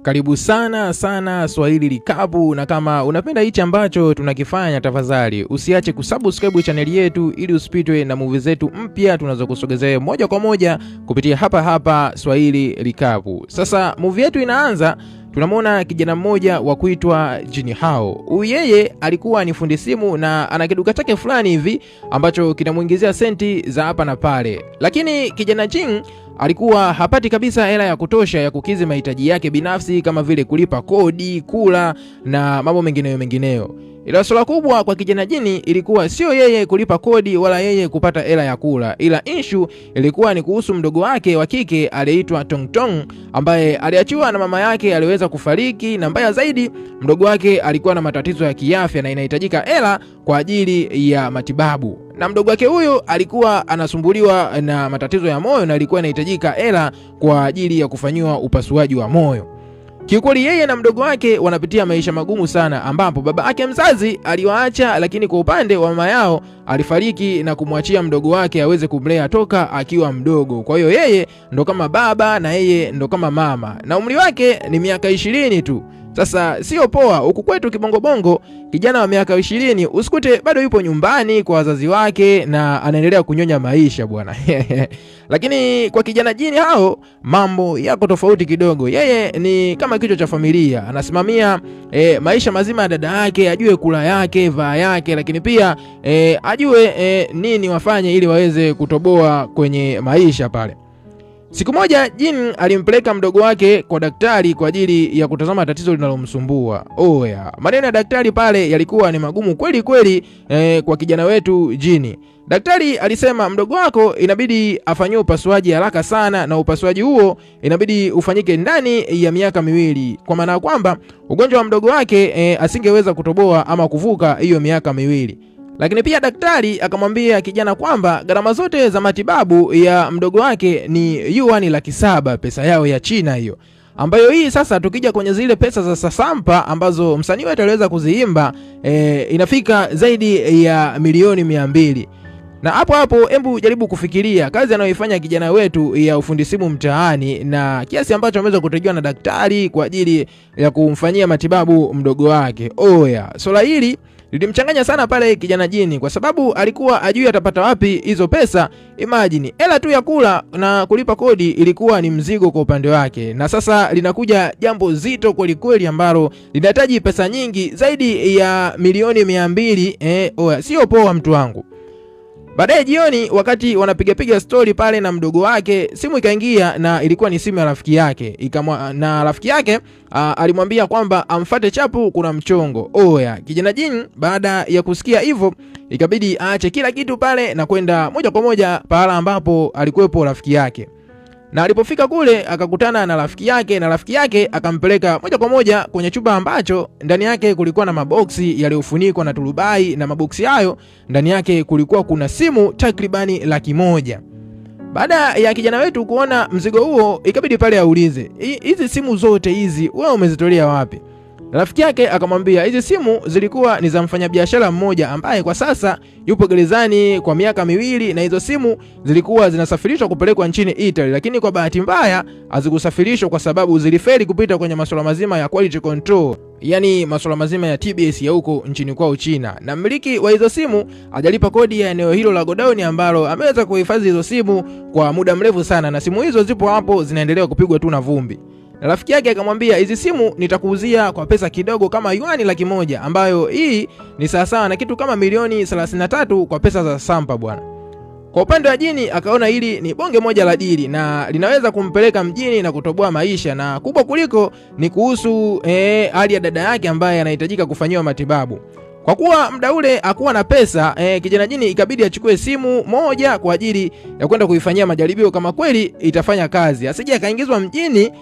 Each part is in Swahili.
Karibu sana Swahili Likapu, na kama unapenda hichi ambacho tunakifanya, tafadhali usiache kusubscribe channel yetu ili usipitwe na movie zetu mpya tunazokusogezea moja kwa moja kupitia hapa Swahili Likapu. Sasa movie yetu inaanza, tunamwona kijana mmoja wa kuitwa Jin Hao. Huyu yeye alikuwa ni fundi simu na ana kiduka chake fulani hivi ambacho kinamuingizia senti za hapa na pale. Lakini kijana Jin alikuwa hapati kabisa hela ya kutosha ya kukizi mahitaji yake binafsi kama vile kulipa kodi, kula na mambo mengineyo. Ila swala kubwa kwa kijana Jini ilikuwa sio yeye kulipa kodi wala yeye kupata hela ya kula, ila issue ilikuwa ni kuhusu mdogo wake wa kike aliyeitwa Tong Tong, ambaye aliachiwa na mama yake aliweza kufariki, na mbaya zaidi mdogo wake alikuwa na matatizo ya kiafya na inahitajika hela kwa ajili ya matibabu. Na mdogo wake huyo alikuwa anasumbuliwa na matatizo ya moyo na alikuwa anahitajika hela kwa ajili ya kufanyiwa upasuaji wa moyo. Kiukweli yeye na mdogo wake wanapitia maisha magumu sana, ambapo baba yake mzazi aliwaacha, lakini kwa upande wa mama yao alifariki na kumwachia mdogo wake aweze kumlea toka akiwa mdogo. Kwa hiyo yeye ndo kama baba na yeye ndo kama mama, na umri wake ni miaka 20 tu. Sasa sio poa huku kwetu kibongo kijana wa miaka 20 usikute bado yupo nyumbani kwa wazazi wake na anaendelea kunyonya maisha bwana. Lakini kwa kijana Jini Hao mambo yako tofauti kidogo. Yeye ni kama kichwa cha familia, anasimamia maisha mazima ya dada yake, ajue kula yake, vaa yake, lakini pia ajue nini wafanye ili waweze kutoboa kwenye maisha pale. Siku moja Jin alimpeleka mdogo wake kwa daktari kwa ajili ya kutazama tatizo linalomsumbua. Maneno ya daktari pale yalikuwa ni magumu kweli kwa kijana wetu Jini. Daktari alisema mdogo wako inabidi afanyiwe upasuaji haraka sana, na upasuaji huo inabidi ufanyike ndani ya miaka 2, kwa maana kwamba ugonjwa wa mdogo wake asingeweza kutoboa ama kuvuka hiyo miaka 2. Lakini pia daktari akamwambia kijana kwamba gharama zote za matibabu ya mdogo wake ni yuan 700,000 pesa yao ya China hiyo, ambayo hii sasa tukija kwenye zile pesa za sasampa ambazo msanii wetu aliweza kuziimba inafika zaidi ya milioni 200. Na hapo hebu jaribu kufikiria kazi anayoifanya kijana wetu ya ufundi simu mtaani na kiasi ambacho ameweza kutegewa na daktari kwa ajili ya kumfanyia matibabu mdogo wake. Swala hili lilimchanganya sana pale kijana Jini, kwa sababu alikuwa ajui atapata wapi hizo pesa. Imagine hela tu ya kula na kulipa kodi ilikuwa ni mzigo kwa upande wake, na sasa linakuja jambo zito kweli ambalo linahitaji pesa nyingi zaidi ya milioni 200. Sio poa mtu wangu. Baadaye jioni wakati wanapiga story pale na mdogo wake, simu ikaingia na ilikuwa ni simu ya rafiki yake. Na rafiki yake alimwambia kwamba amfuate chapu, kuna mchongo. Kijana Jin baada ya kusikia hivyo ikabidi aache kila kitu pale na kwenda moja kwa moja pahala ambapo alikuwepo rafiki yake. Na alipofika kule akakutana na rafiki yake, na rafiki yake akampeleka moja kwa moja kwenye chumba ambacho ndani yake kulikuwa na maboksi yaliyofunikwa na turubai, na maboksi hayo ndani yake kulikuwa kuna simu takribani 100,000. Baada ya kijana wetu kuona mzigo huo ikabidi pale aulize, hizi simu zote hizi wewe umezitolea wapi? Rafiki yake akamwambia hizi simu zilikuwa ni za mfanyabiashara mmoja ambaye kwa sasa yupo gerezani kwa miaka 2, na hizo simu zilikuwa zinasafirishwa kupelekwa nchini Italy, lakini kwa bahati mbaya hazikusafirishwa kwa sababu zilifeli kupita kwenye masuala mazima ya quality control, yani masuala mazima ya TBS ya huko nchini kwao China. Na mmiliki wa hizo simu hajalipa kodi ya eneo hilo la godown ambalo ameweza kuhifadhi hizo simu kwa muda mrefu sana, na simu hizo zipo hapo zinaendelea kupigwa tu na vumbi. Na rafiki yake akamwambia hizi simu nitakuuzia kwa pesa kidogo kama yuan 100,000, ambayo hii ni sawasawa na kitu kama milioni 33 kwa pesa za sampa bwana. Kwa upande wa Jini akaona hili ni bonge moja la dili na linaweza kumpeleka mjini na kutoboa maisha, na kubwa kuliko ni kuhusu hali ya dada yake ambaye anahitajika kufanyiwa matibabu. Kwa kuwa muda ule hakuwa na pesa, kijana Jini ikabidi achukue simu moja kwa ajili ya kwenda kuifanyia majaribio kama kweli itafanya kazi, asije akaingizwa mjini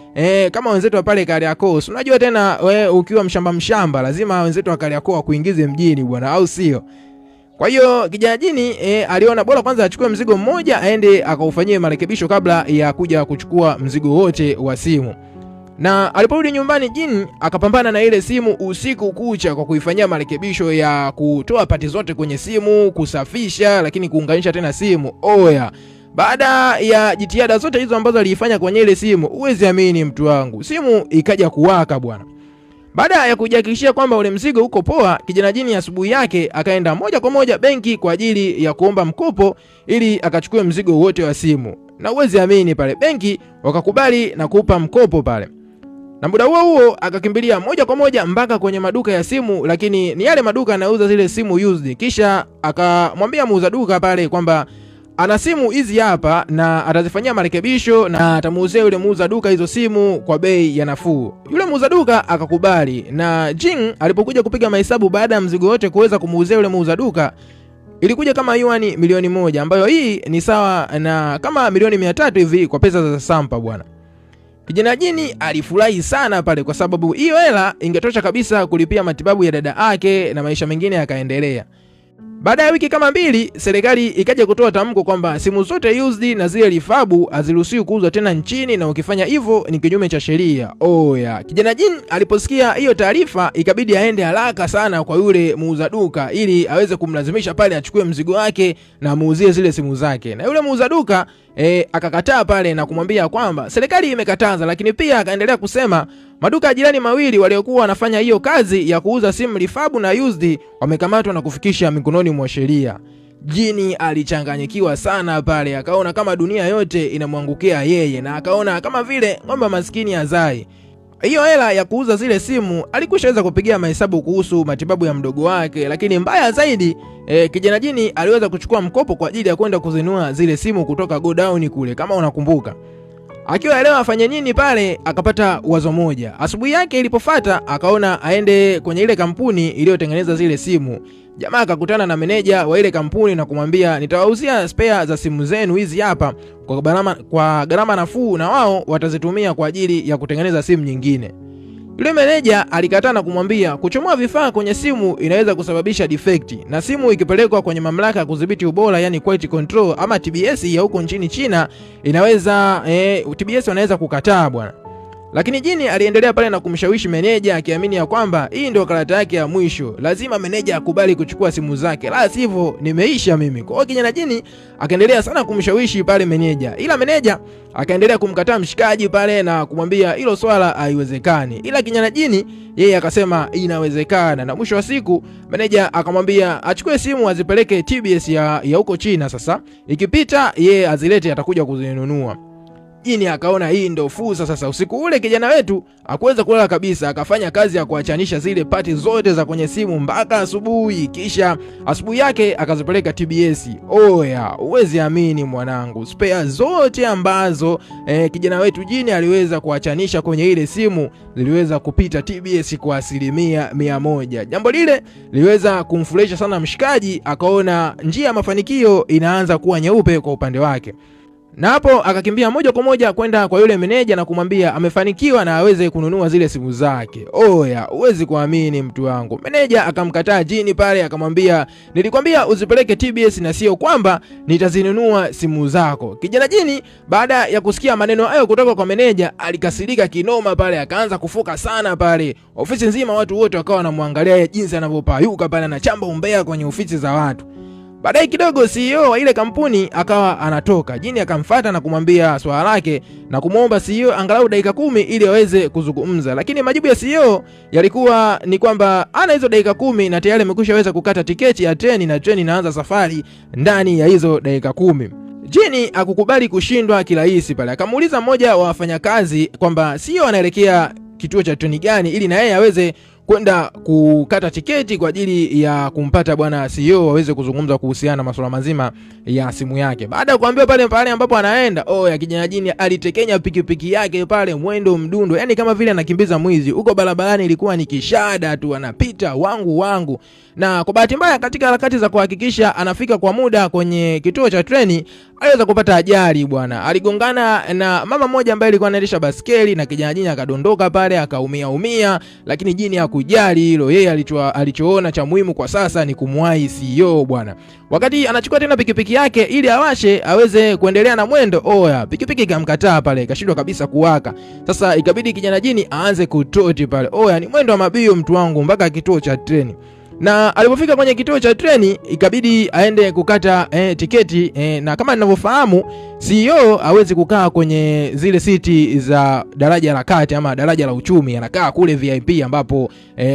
kama wenzetu wa pale Kariakoo. Unajua tena ukiwa mshamba lazima wenzetu wa Kariakoo kuingize mjini bwana, au sio? Kwa hiyo kijana Jini aliona bora kwanza achukue mzigo mmoja aende akaufanyie marekebisho kabla ya kuja kuchukua mzigo wote wa simu. Na aliporudi nyumbani Jin akapambana na ile simu usiku kucha kwa kuifanyia marekebisho ya kutoa pati zote kwenye simu, kusafisha, lakini kuunganisha tena simu. Baada ya jitihada zote hizo ambazo aliifanya kwenye ile simu, uwezi amini mtu wangu, simu ikaja kuwaka bwana. Baada ya kujihakikishia kwamba ule mzigo uko poa, kijana jini asubuhi yake akaenda moja kwa moja benki kwa ajili ya kuomba mkopo ili akachukue mzigo wote wa simu. Na uwezi amini pale benki wakakubali na kupa mkopo pale. Na muda huo akakimbilia moja kwa moja mpaka kwenye maduka ya simu, lakini ni yale maduka yanauza zile simu used. Kisha akamwambia muuza duka pale kwamba ana simu hizi hapa na atazifanyia marekebisho na atamuuzia yule muuza duka hizo simu kwa bei ya nafuu. Yule muuza duka akakubali, na Jing alipokuja kupiga mahesabu baada ya mzigo wote kuweza kumuuzia yule muuza duka, ilikuja kama yuani milioni 1, ambayo hii ni sawa na kama milioni 300 hivi kwa pesa za Sampa bwana. Kijana jini alifurahi sana pale kwa sababu hiyo hela ingetosha kabisa kulipia matibabu ya dada yake na maisha mengine yakaendelea. Baada ya wiki kama 2, serikali ikaja kutoa tamko kwamba simu zote used na zile rifabu haziruhusiwi kuuzwa tena nchini, na ukifanya hivyo ni kinyume cha sheria. Kijana jini aliposikia hiyo taarifa ikabidi aende haraka sana kwa yule muuza duka ili aweze kumlazimisha pale achukue mzigo wake na muuzie zile simu zake. Na yule muuza duka akakataa pale na kumwambia kwamba serikali imekataza, lakini pia akaendelea kusema maduka jirani mawili waliokuwa wanafanya hiyo kazi ya kuuza simu rifabu na used wamekamatwa na kufikisha mikononi mwa sheria. Jini alichanganyikiwa sana pale, akaona kama dunia yote inamwangukia yeye, na akaona kama vile ng'ombe maskini azai. Hiyo hela ya kuuza zile simu alikushaweza kupigia mahesabu kuhusu matibabu ya mdogo wake, lakini mbaya zaidi kijana jini aliweza kuchukua mkopo kwa ajili ya kwenda kuzinunua zile simu kutoka godown kule, kama unakumbuka. Akiwa elewa afanye nini pale, akapata wazo moja. Asubuhi yake ilipofuata akaona aende kwenye ile kampuni iliyotengeneza zile simu. Jamaa akakutana na meneja wa ile kampuni na kumwambia, nitawauzia spare za simu zenu hizi hapa kwa gharama nafuu, na wao watazitumia kwa ajili ya kutengeneza simu nyingine. Yule meneja alikataa na kumwambia kuchomoa vifaa kwenye simu inaweza kusababisha defect, na simu ikipelekwa kwenye mamlaka ya kudhibiti ubora, yani quality control ama TBS ya huko nchini China, inaweza TBS wanaweza kukataa bwana. Lakini jini aliendelea pale na kumshawishi meneja, akiamini ya kwamba hii ndio karata yake ya mwisho, lazima meneja akubali kuchukua simu zake, la sivyo nimeisha mimi. Kwa hiyo kijana jini akaendelea sana kumshawishi pale meneja, ila meneja akaendelea kumkataa mshikaji pale na kumwambia hilo swala haiwezekani. Ila kijana jini yeye akasema inawezekana, na mwisho wa siku meneja akamwambia achukue simu azipeleke TBS ya huko China. Sasa ikipita yeye azilete, atakuja kuzinunua. Jini akaona hii ndio fursa sasa. Usiku ule kijana wetu hakuweza kulala kabisa, akafanya kazi ya kuachanisha zile pati zote za kwenye simu mpaka asubuhi, kisha asubuhi yake akazipeleka TBS. Uwezi amini mwanangu, spare zote ambazo kijana wetu jini aliweza kuachanisha kwenye ile simu ziliweza kupita TBS kwa 100%. Jambo lile liweza kumfurahisha sana mshikaji, akaona njia ya mafanikio inaanza kuwa nyeupe kwa upande wake. Na hapo akakimbia moja kwa moja kwenda kwa yule meneja na kumwambia amefanikiwa na aweze kununua zile simu zake. Uwezi kuamini mtu wangu. Meneja akamkataa jini pale, akamwambia nilikwambia uzipeleke TBS na sio kwamba nitazinunua simu zako. Kijana jini baada ya kusikia maneno hayo kutoka kwa meneja alikasirika kinoma pale, akaanza kufoka sana pale. Ofisi nzima watu wote wakawa wanamwangalia jinsi anavyopayuka pale na chamba umbea kwenye ofisi za watu. Baadaye kidogo CEO wa ile kampuni akawa anatoka. Jini akamfuata na kumwambia swala lake na kumuomba CEO angalau dakika 10 ili aweze kuzungumza. Lakini majibu ya CEO yalikuwa ni kwamba ana hizo dakika 10 na tayari amekushaweza kukata tiketi ya treni na treni inaanza safari ndani ya hizo dakika 10. Jini akukubali kushindwa kirahisi pale. Akamuuliza mmoja wa wafanyakazi kwamba CEO anaelekea kituo cha treni gani ili na yeye aweze kwenda kukata tiketi kwa ajili ya kumpata bwana CEO aweze kuzungumza kuhusiana na masuala mazima ya simu yake. Baada ya kuambiwa pale ambapo anaenda, kijana jini alitekenya pikipiki yake pale mwendo mdundo, yani kama vile anakimbiza mwizi. Huko barabarani ilikuwa ni kishada tu, anapita wangu. Na kwa bahati mbaya katika harakati za kuhakikisha anafika kwa muda kwenye kituo cha treni, aliweza kupata ajali bwana. Aligongana na mama mmoja ambaye alikuwa anaendesha baskeli, na kijana jini akadondoka pale akaumia, lakini jini hakujali hilo. Yeye alichoona cha muhimu kwa sasa ni kumwahi CEO bwana. Wakati anachukua tena pikipiki yake ili awashe aweze kuendelea na mwendo, pikipiki ikamkataa pale, ikashindwa kabisa kuwaka. Sasa ikabidi kijana jini aanze kutoti pale. Ni mwendo wa mabio mtu wangu mpaka kituo cha treni. Na alipofika kwenye kituo cha treni ikabidi aende kukata tiketi na kama ninavyofahamu CEO hawezi kukaa kwenye zile siti za daraja la kati ama daraja la uchumi, anakaa kule VIP ambapo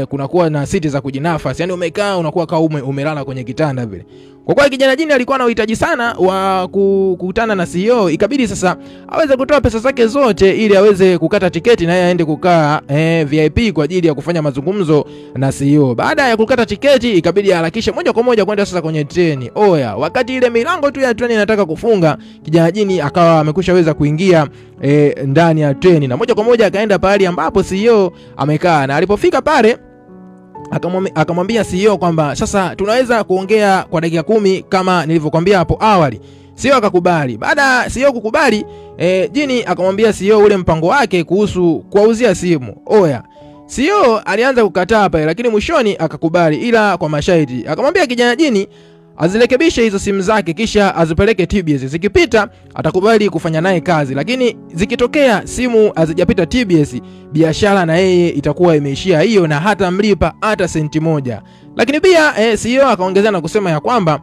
kunakuwa na siti za kujinafasi. Yani umekaa unakuwa kama umelala kwenye kitanda vile. Kwa kuwa kijana jini alikuwa na uhitaji sana wa kukutana na CEO, ikabidi sasa aweze kutoa pesa zake zote ili aweze kukata tiketi na yeye aende kukaa VIP kwa ajili ya kufanya mazungumzo na CEO. Baada ya kukata tiketi ikabidi harakishe moja kwa moja kwenda sasa kwenye treni. Oya, wakati ile milango tu ya treni inataka kufunga, kijana jini akawa amekushaweza kuingia ndani ya treni na moja kwa moja akaenda pale ambapo CEO amekaa. Na alipofika pale akamwambia CEO kwamba sasa tunaweza kuongea kwa dakika 10 kama nilivyokuambia hapo awali. CEO akakubali. Baada CEO kukubali, jini akamwambia CEO ule mpango wake kuhusu kuwauzia simu. Oya, CEO alianza kukataa pale lakini mwishoni akakubali, ila kwa masharti. Akamwambia kijana jini azirekebishe hizo simu zake kisha azipeleke TBS. Zikipita atakubali kufanya naye kazi, lakini zikitokea simu hazijapita TBS, biashara na yeye itakuwa imeishia hiyo na hata mlipa hata senti moja. Lakini pia CEO akaongezea na kusema ya kwamba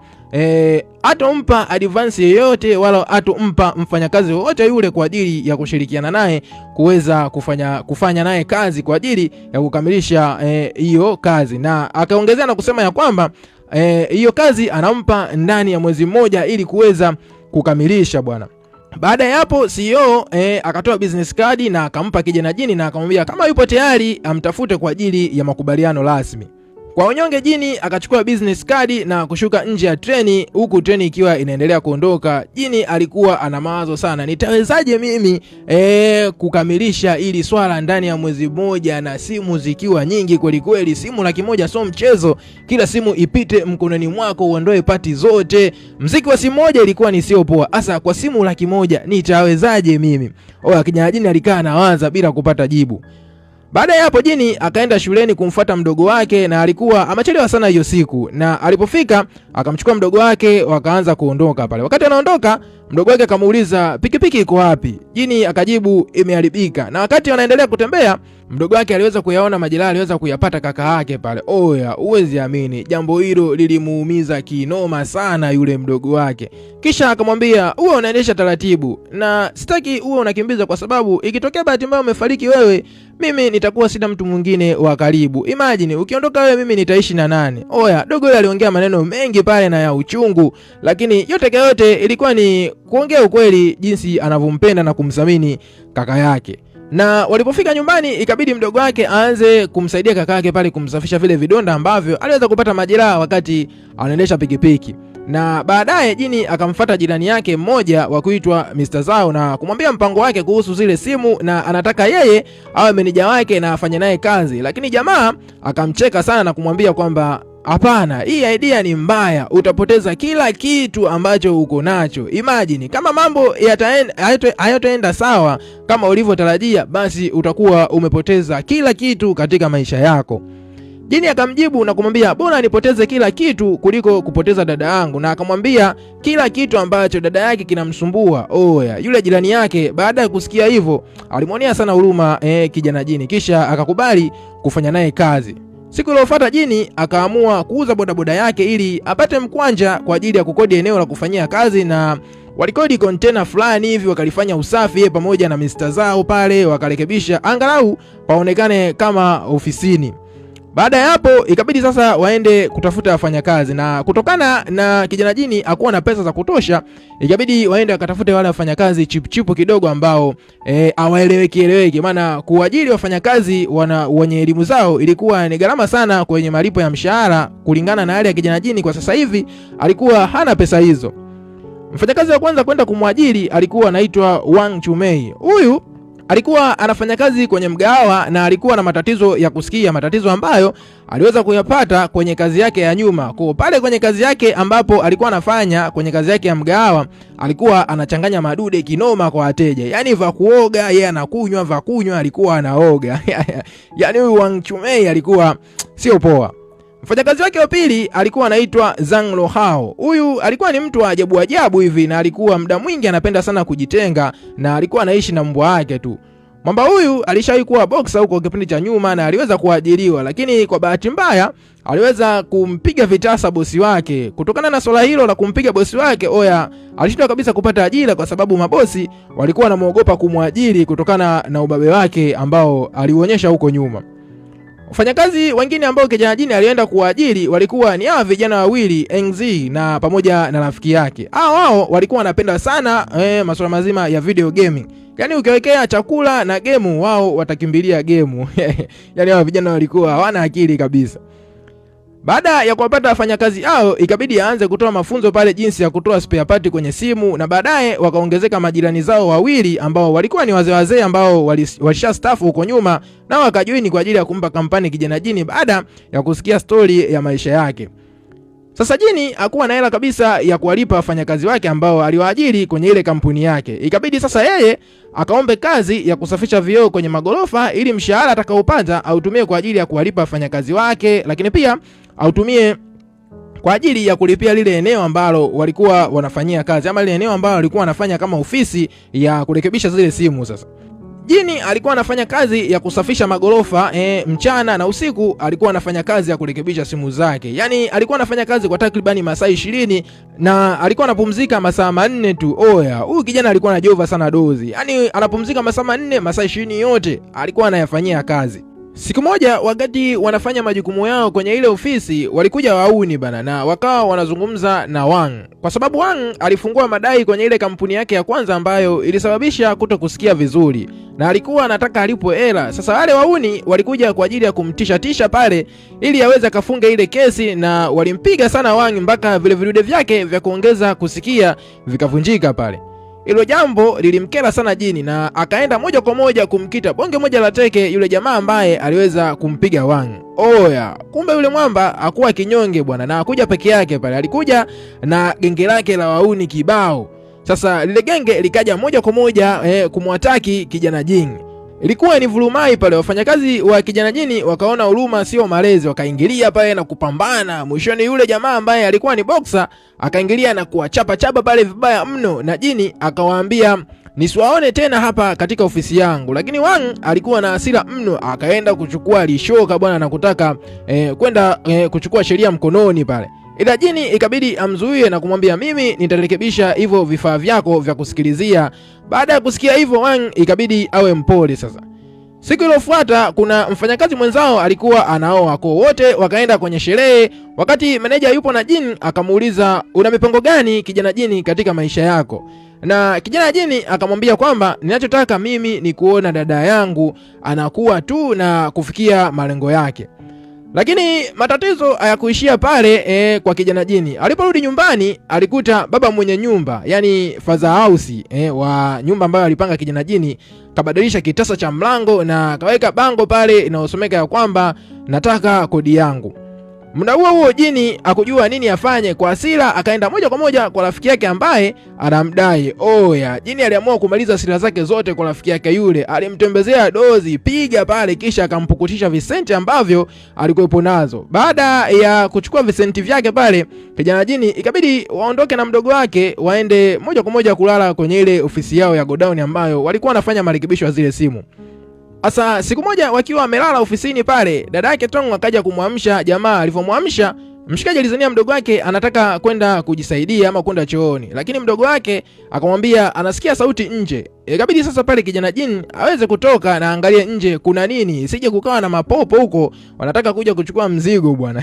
hatompa advance yoyote wala hatompa mfanyakazi wote yule kwa ajili ya kushirikiana naye kuweza kufanya naye kazi kwa ajili ya kukamilisha hiyo kazi. Na akaongezea na kusema ya kwamba hiyo kazi anampa ndani ya mwezi mmoja ili kuweza kukamilisha bwana. Baada ya hapo CEO akatoa business card na akampa kijana jini na akamwambia kama yupo tayari amtafute kwa ajili ya makubaliano rasmi. Kwa unyonge jini akachukua business card na kushuka nje ya treni, huku treni ikiwa inaendelea kuondoka. Jini alikuwa ana mawazo sana, nitawezaje mimi kukamilisha ili swala ndani ya mwezi mmoja na simu zikiwa nyingi kweli kweli. Simu 100,000 sio mchezo, kila simu ipite mkononi mwako uondoe pati zote. Mziki wa simu moja ilikuwa ni sio poa. Asa kwa simu 100,000 nitawezaje mimi? Oya, kijana jini alikaa anawaza bila kupata jibu. Baada ya hapo jini akaenda shuleni kumfuata mdogo wake na alikuwa amechelewa sana hiyo siku, na alipofika akamchukua mdogo wake wakaanza kuondoka pale. Wakati anaondoka mdogo wake akamuuliza pikipiki iko wapi? Jini akajibu imeharibika. Na wakati wanaendelea kutembea mdogo wake aliweza kuyaona majeraha aliweza kuyapata kaka yake pale. Oya, uwezi amini, jambo hilo lilimuumiza kinoma sana yule mdogo wake. Kisha akamwambia uwe unaendesha taratibu na sitaki uwe unakimbiza, kwa sababu ikitokea bahati mbaya umefariki wewe, mimi nitakuwa sina mtu mwingine wa karibu. Imagine ukiondoka wewe mimi nitaishi na nani? Oya, dogo yule aliongea maneno mengi pale na ya uchungu, lakini yote kwa yote ilikuwa ni kuongea ukweli jinsi anavyompenda na kumthamini kaka yake. Na walipofika nyumbani ikabidi mdogo wake aanze kumsaidia kaka yake pale kumsafisha vile vidonda ambavyo aliweza kupata majeraha wakati anaendesha pikipiki. Na baadaye jini akamfuata jirani yake mmoja wa kuitwa Mr. Zao na kumwambia mpango wake kuhusu zile simu na anataka yeye awe meneja wake na afanye naye kazi. Lakini jamaa akamcheka sana na kumwambia kwamba hapana, hii idea ni mbaya, utapoteza kila kitu ambacho uko nacho. Imagine kama mambo hayataenda sawa kama ulivyotarajia, basi utakuwa umepoteza kila kitu katika maisha yako. Jini akamjibu na kumwambia bora nipoteze kila kitu kuliko kupoteza dada yangu, na akamwambia kila kitu ambacho dada yake kinamsumbua. Oya, yule jirani yake baada ya kusikia hivyo alimwonea sana huruma kijana jini, kisha akakubali kufanya naye kazi. Siku iliyofuata jini akaamua kuuza bodaboda yake ili apate mkwanja kwa ajili ya kukodi eneo la kufanyia kazi, na walikodi container fulani hivi wakalifanya usafi yeye pamoja na Mr. Zao pale, wakarekebisha angalau paonekane kama ofisini. Baada ya hapo ikabidi sasa waende kutafuta wafanyakazi, na kutokana na kijana jini hakuwa na pesa za kutosha ikabidi waende wakatafute wale wafanyakazi chipu kidogo ambao hawaeleweki, maana kuajiri wafanyakazi wenye elimu zao ilikuwa ni gharama sana kwenye malipo ya mshahara kulingana na hali ya kijana jini kwa sasa hivi alikuwa hana pesa hizo. Mfanyakazi wa kwanza kwenda kumwajiri alikuwa anaitwa Wang Chumei. Huyu alikuwa anafanya kazi kwenye mgahawa na alikuwa na matatizo ya kusikia, matatizo ambayo aliweza kuyapata kwenye kazi yake ya nyuma. Kwa pale kwenye kazi yake ambapo alikuwa anafanya kwenye kazi yake ya mgahawa, alikuwa anachanganya madude kinoma kwa wateja. Yaani va kuoga yeye anakunywa, va kunywa alikuwa anaoga. Yaani huyu Wang Chumei alikuwa sio poa. Mfanyakazi wake wa pili alikuwa anaitwa Zhang Lohao. Huyu alikuwa ni mtu wa ajabu hivi na alikuwa muda mwingi anapenda sana kujitenga na alikuwa anaishi na mbwa wake tu. Mwamba huyu alishawahi kuwa boxer huko kipindi cha nyuma na aliweza kuajiriwa, lakini kwa bahati mbaya aliweza kumpiga vitasa bosi wake. Kutokana na swala hilo la kumpiga bosi wake, alishindwa kabisa kupata ajira kwa sababu mabosi walikuwa wanamuogopa kumwajiri kutokana na ubabe wake ambao aliuonyesha huko nyuma. Wafanyakazi wengine ambao kijana jini alienda kuajiri walikuwa ni hawa vijana wawili, Engzi na pamoja na rafiki yake. Wao walikuwa wanapenda sana masuala mazima ya video gaming. Yaani ukiwekea chakula na gemu, wao watakimbilia gemu. Yaani hao vijana walikuwa hawana akili kabisa. Baada ya kuwapata wafanyakazi hao, ikabidi aanze kutoa mafunzo pale jinsi ya kutoa spare part kwenye simu, na baadaye wakaongezeka majirani zao wawili ambao walikuwa ni wazee ambao walishastaafu huko nyuma, na wakajoini kwa ajili ya kumpa kampani kijana jini baada ya kusikia story ya maisha yake. Sasa jini hakuwa na hela kabisa ya kuwalipa wafanyakazi wake ambao aliwaajiri kwenye ile kampuni yake. Ikabidi sasa yeye akaombe kazi ya kusafisha vioo kwenye magorofa ili mshahara atakaopata autumie kwa ajili ya kuwalipa wafanyakazi wake, lakini pia autumie kwa ajili ya kulipia lile eneo ambalo walikuwa wanafanyia kazi, ama lile eneo ambalo walikuwa wanafanya kama ofisi ya kurekebisha zile simu. Sasa jini alikuwa anafanya kazi ya kusafisha magorofa mchana, na usiku alikuwa anafanya kazi ya kurekebisha simu zake. Yaani alikuwa anafanya kazi kwa takribani masaa 20 na alikuwa anapumzika masaa 4 tu. Huyu kijana alikuwa anajova sana dozi. Yaani anapumzika masaa 4, masaa 20 yote alikuwa anayafanyia kazi. Siku moja wakati wanafanya majukumu yao kwenye ile ofisi, walikuja wauni bana, na wakawa wanazungumza na Wang. Kwa sababu Wang alifungua madai kwenye ile kampuni yake ya kwanza ambayo ilisababisha kutokusikia vizuri, na alikuwa anataka alipwe hela. Sasa wale wauni walikuja kwa ajili ya kumtisha pale ili aweze kafunge ile kesi, na walimpiga sana Wang mpaka vile vidude vyake vya kuongeza kusikia vikavunjika pale. Hilo jambo lilimkera sana jini, na akaenda moja kwa moja kumkita bonge moja la teke yule jamaa ambaye aliweza kumpiga Wang. Kumbe yule mwamba hakuwa kinyonge bwana, na hakuja peke yake pale, alikuja na genge lake la wauni kibao. Sasa lile genge likaja moja kwa moja kumwataki kijana jini. Ilikuwa ni vurumai pale, wafanyakazi wa kijana jini wakaona huruma sio malezi, wakaingilia pale na kupambana. Mwishoni yule jamaa ambaye alikuwa ni boxer akaingilia na kuwachapa pale vibaya mno, na jini akawaambia nisiwaone tena hapa katika ofisi yangu. Lakini Wang alikuwa na hasira mno, akaenda kuchukua lishoka bwana na kutaka kwenda kuchukua sheria mkononi pale. Ila jini ikabidi amzuie na kumwambia mimi nitarekebisha hivyo vifaa vyako vya kusikilizia. Baada ya kusikia hivyo, Wang ikabidi awe mpole. Sasa siku iliyofuata kuna mfanyakazi mwenzao alikuwa anaoa, kwa wote wakaenda kwenye sherehe. Wakati meneja yupo na jini akamuuliza una mipango gani kijana jini katika maisha yako, na kijana jini akamwambia kwamba ninachotaka mimi ni kuona dada yangu anakuwa tu na kufikia malengo yake. Lakini matatizo hayakuishia pale kwa kijana jini. Aliporudi nyumbani alikuta baba mwenye nyumba, yani father house wa nyumba ambayo alipanga kijana jini, kabadilisha kitasa cha mlango na kaweka bango pale inayosomeka ya kwamba nataka kodi yangu. Muda huo jini akujua nini afanye. Kwa hasira akaenda moja kwa moja kwa rafiki yake ambaye anamdai. Jini aliamua kumaliza hasira zake zote kwa rafiki yake yule. Alimtembezea dozi piga pale, kisha akampukutisha visenti ambavyo alikuwepo nazo. Baada ya kuchukua visenti vyake pale, kijana jini ikabidi waondoke na mdogo wake waende moja kwa moja kulala kwenye ile ofisi yao ya godown ambayo walikuwa wanafanya marekebisho ya zile simu. Asa siku moja wakiwa wamelala ofisini pale, dada yake Tong akaja kumwamsha. Jamaa alivyomuamsha, mshikaji alizania mdogo wake anataka kwenda kujisaidia ama kwenda chooni, lakini mdogo wake akamwambia anasikia sauti nje. Ikabidi sasa pale kijana jini aweze kutoka na angalia nje kuna nini, isije kukawa na mapopo huko wanataka kuja kuchukua mzigo bwana.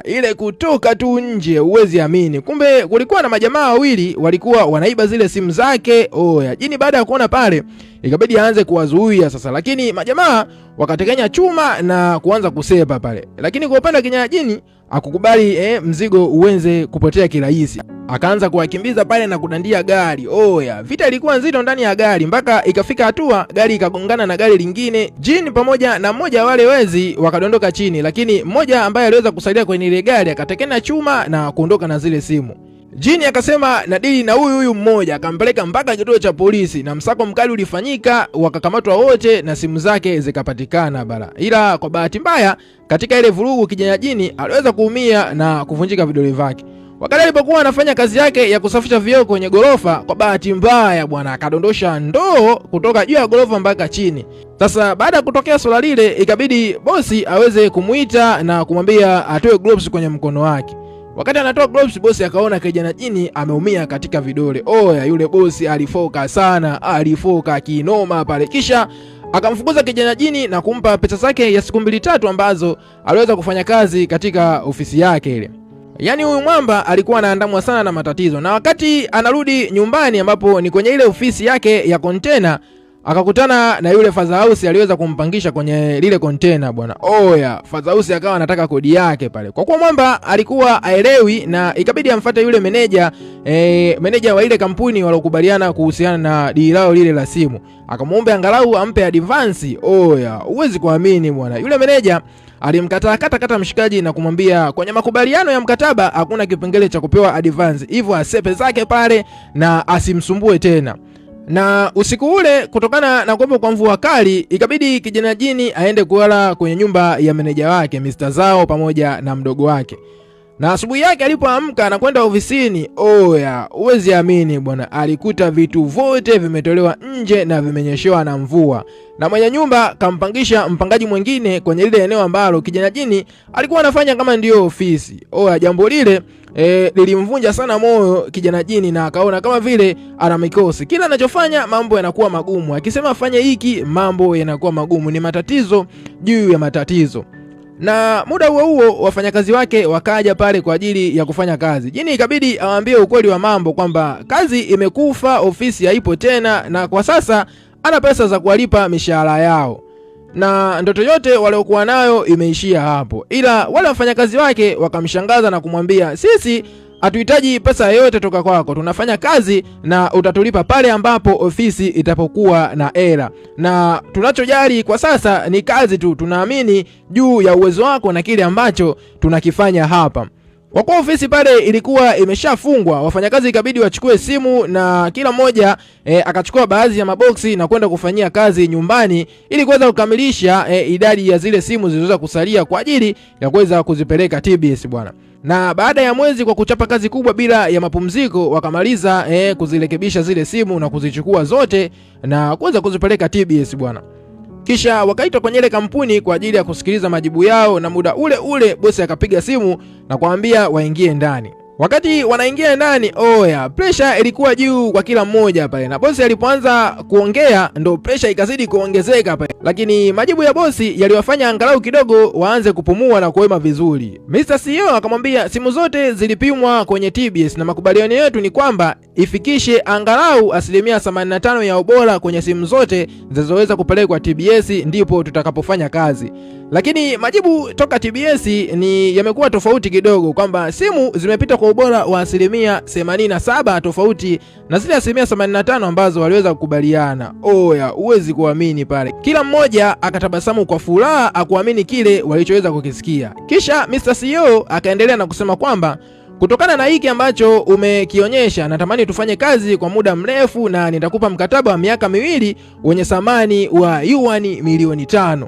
Ile kutoka tu nje uwezi amini, kumbe kulikuwa na majamaa wawili walikuwa wanaiba zile simu zake. Jini baada ya kuona pale ikabidi aanze kuwazuia sasa, lakini majamaa wakatekenya chuma na kuanza kusepa pale. Lakini kwa upande wa kijana jini akukubali mzigo uwenze kupotea kirahisi, akaanza kuwakimbiza pale na kudandia gari. Vita ilikuwa nzito ndani ya gari mpaka ikafika hatua gari ikagongana na gari lingine. Jini pamoja na mmoja wale wezi wakadondoka chini, lakini mmoja ambaye aliweza kusaidia kwenye ile gari akatekena chuma na kuondoka na zile simu. Jini akasema nadili na huyu mmoja, akampeleka mpaka kituo cha polisi, na msako mkali ulifanyika, wakakamatwa wote na simu zake zikapatikana bara. Ila kwa bahati mbaya katika ile vurugu kijana jini aliweza kuumia na kuvunjika vidole vyake. Wakati alipokuwa anafanya kazi yake ya kusafisha vioo kwenye gorofa, kwa bahati mbaya bwana akadondosha ndoo kutoka juu ya gorofa mpaka chini. Sasa baada ya kutokea swala lile, ikabidi bosi aweze kumuita na kumwambia atoe gloves kwenye mkono wake. Wakati anatoa gloves, bosi akaona kijana jini ameumia katika vidole. Oya, yule bosi alifoka sana, alifoka kinoma pale. Kisha akamfukuza kijana jini na kumpa pesa zake ya siku 2-3 ambazo aliweza kufanya kazi katika ofisi yake ile. Yaani huyu mwamba alikuwa anaandamwa sana na matatizo, na wakati anarudi nyumbani ambapo ni kwenye ile ofisi yake ya container, akakutana na yule Father House aliweza kumpangisha kwenye lile container bwana. Oya, Father House akawa anataka kodi yake pale. Kwa kuwa mwamba alikuwa aelewi, na ikabidi amfuate yule meneja wa ile kampuni walokubaliana kuhusiana na dili lao lile la simu. Akamuomba angalau ampe advance. Oya, huwezi kuamini bwana. Yule meneja alimkataa kata mshikaji na kumwambia kwenye makubaliano ya mkataba hakuna kipengele cha kupewa advance. Hivyo asepe zake pale na asimsumbue tena. Na usiku ule, kutokana na kuwepo kwa mvua kali, ikabidi kijana jini aende kulala kwenye nyumba ya meneja wake Mr. Zao pamoja na mdogo wake. Na asubuhi yake alipoamka na kwenda ofisini, oya, uwezi amini bwana, alikuta vitu vote vimetolewa nje na vimenyeshewa na mvua. Na mwenye nyumba kampangisha mpangaji mwingine kwenye lile eneo ambalo kijana jini alikuwa anafanya kama ndio ofisi. Oya, jambo lile lilimvunja sana moyo kijana jini, na akaona kama vile ana mikosi. Kila anachofanya mambo yanakuwa magumu, akisema afanye hiki mambo yanakuwa magumu, ni matatizo juu ya matatizo. Na muda huo wafanyakazi wake wakaja pale kwa ajili ya kufanya kazi. Jini ikabidi awaambie ukweli wa mambo kwamba kazi imekufa, ofisi haipo tena, na kwa sasa ana pesa za kuwalipa mishahara yao, na ndoto yote waliokuwa nayo imeishia hapo. Ila wale wafanyakazi wake wakamshangaza na kumwambia, sisi hatuhitaji pesa yoyote toka kwako, tunafanya kazi na utatulipa pale ambapo ofisi itapokuwa na hela, na tunachojali kwa sasa ni kazi tu, tunaamini juu ya uwezo wako na kile ambacho tunakifanya hapa. Kwa kuwa ofisi pale ilikuwa imeshafungwa, wafanyakazi ikabidi wachukue simu na kila mmoja akachukua baadhi ya maboksi na kwenda kufanyia kazi nyumbani ili kuweza kukamilisha idadi ya zile simu zilizoweza kusalia kwa ajili ya kuweza kuzipeleka TBS bwana. Na baada ya mwezi kwa kuchapa kazi kubwa bila ya mapumziko, wakamaliza kuzirekebisha zile simu na kuzichukua zote na kuweza kuzipeleka TBS bwana. Kisha wakaitwa kwenye ile kampuni kwa ajili ya kusikiliza majibu yao, na muda ule ule bosi akapiga simu na kuambia waingie ndani. Wakati wanaingia ndani, oya, pressure ilikuwa juu kwa kila mmoja pale, na bosi alipoanza kuongea ndo pressure ikazidi kuongezeka pale. Lakini majibu ya bosi yaliwafanya angalau kidogo waanze kupumua na kuwema vizuri. Mr. CEO akamwambia simu zote zilipimwa kwenye TBS na makubaliano yetu ni kwamba ifikishe angalau 85% ya ubora kwenye simu zote zinazoweza kupelekwa TBS ndipo tutakapofanya kazi. Lakini majibu toka TBS ni yamekuwa tofauti kidogo, kwamba simu zimepita kwa ubora wa 87% tofauti na zile 85% ambazo waliweza kukubaliana. Oya, huwezi kuamini pale. Kila mmoja akatabasamu kwa furaha akuamini kile walichoweza kukisikia. Kisha Mr. CEO akaendelea na kusema kwamba kutokana na hiki ambacho umekionyesha, natamani tufanye kazi kwa muda mrefu na nitakupa mkataba wa miaka 2 wenye thamani wa yuan milioni 5.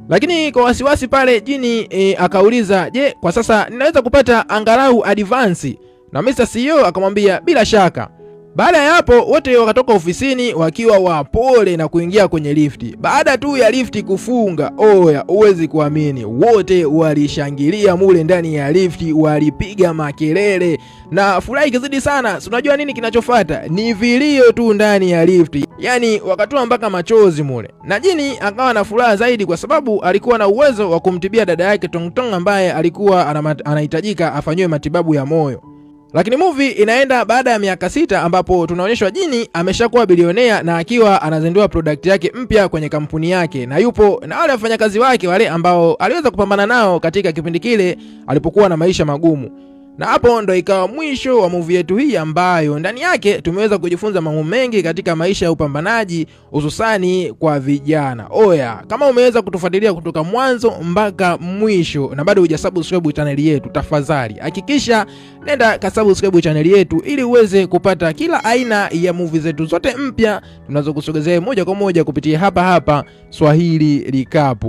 Lakini kwa wasiwasi pale Jini akauliza, je, kwa sasa ninaweza kupata angalau advance? Na Mr. CEO akamwambia bila shaka. Baada ya hapo wote wakatoka ofisini wakiwa wapole na kuingia kwenye lifti. Baada tu ya lifti kufunga, oya, huwezi kuamini, wote walishangilia mule ndani ya lifti, walipiga makelele na furaha ikizidi sana. Unajua nini kinachofuata? Ni vilio tu ndani ya lifti. Yaani wakatoa mpaka machozi mule. Na Jini akawa na furaha zaidi kwa sababu alikuwa na uwezo wa kumtibia dada yake Tongtong ambaye alikuwa anahitajika afanywe matibabu ya moyo. Lakini movie inaenda baada ya miaka 6 ambapo tunaonyeshwa Jini ameshakuwa bilionea na akiwa anazindua product yake mpya kwenye kampuni yake, na yupo na wale wafanyakazi wake wale ambao aliweza kupambana nao katika kipindi kile alipokuwa na maisha magumu. Na hapo ndo ikawa mwisho wa movie yetu hii ambayo ndani yake tumeweza kujifunza mambo mengi katika maisha ya upambanaji, hususani kwa vijana. Oya, kama umeweza kutufuatilia kutoka mwanzo mpaka mwisho na bado hujasubscribe channel yetu, tafadhali hakikisha nenda kasubscribe channel yetu ili uweze kupata kila aina ya movie zetu zote mpya tunazokusogezea moja kwa moja kupitia hapa Swahili Recap.